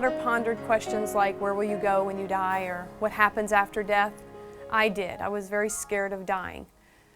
thought or pondered questions like, where will you go when you die, or what happens after death? I did. I was very scared of dying.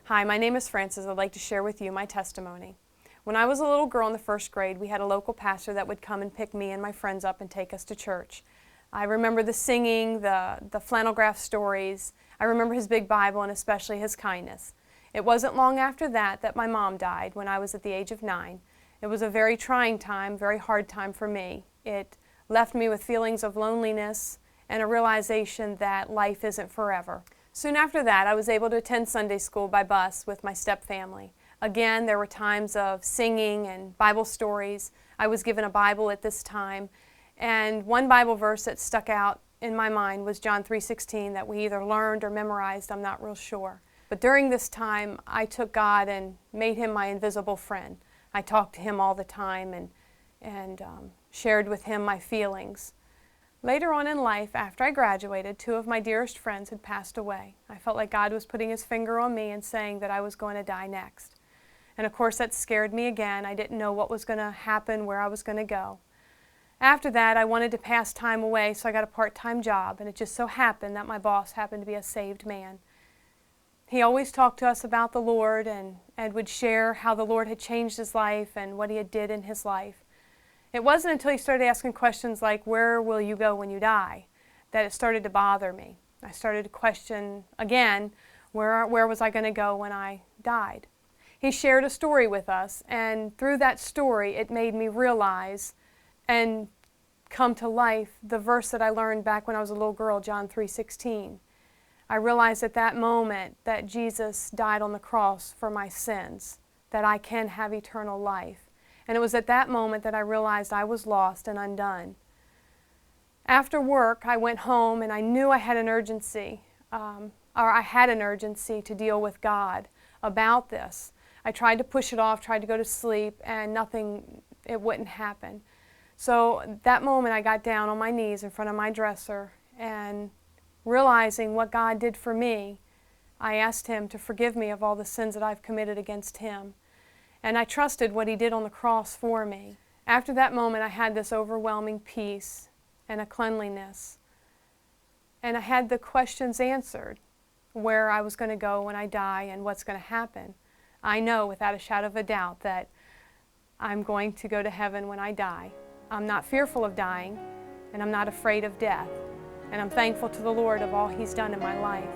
Hi, my name is Frances. I'd like to share with you my testimony. When I was a little girl in the first grade, we had a local pastor that would come and pick me and my friends up and take us to church. I remember the singing, the flannel graph stories. I remember his big Bible and especially his kindness. It wasn't long after that my mom died when I was at the age of 9. It was a very trying time, very hard time for me. It left me with feelings of loneliness and a realization that life isn't forever. Soon after that, I was able to attend Sunday school by bus with my step-family. Again, there were times of singing and Bible stories. I was given a Bible at this time, and one Bible verse that stuck out in my mind was John 3:16 that we either learned or memorized, I'm not real sure. But during this time, I took God and made Him my invisible friend. I talked to Him all the time and shared with Him my feelings. Later on in life, after I graduated, 2 of my dearest friends had passed away. I felt like God was putting His finger on me and saying that I was going to die next. And of course that scared me again. I didn't know what was going to happen, where I was going to go. After that, I wanted to pass time away, so I got a part-time job, and it just so happened that my boss happened to be a saved man. He always talked to us about the Lord and would share how the Lord had changed his life and what He had did in his life. It wasn't until he started asking questions like, where will you go when you die, that it started to bother me. I started to question again, where was I going to go when I died? He shared a story with us, and through that story it made me realize and come to life the verse that I learned back when I was a little girl, John 3:16. I realized at that moment that Jesus died on the cross for my sins, that I can have eternal life. And it was at that moment that I realized I was lost and undone. After work, I went home and I knew I had an urgency, to deal with God about this. I tried to push it off, tried to go to sleep, and it wouldn't happen. So that moment I got down on my knees in front of my dresser, and realizing what God did for me, I asked Him to forgive me of all the sins that I've committed against Him. And I trusted what He did on the cross for me. After that moment, I had this overwhelming peace and a cleanliness. And I had the questions answered, where I was going to go when I die and what's going to happen. I know without a shadow of a doubt that I'm going to go to heaven when I die. I'm not fearful of dying, and I'm not afraid of death. And I'm thankful to the Lord of all He's done in my life.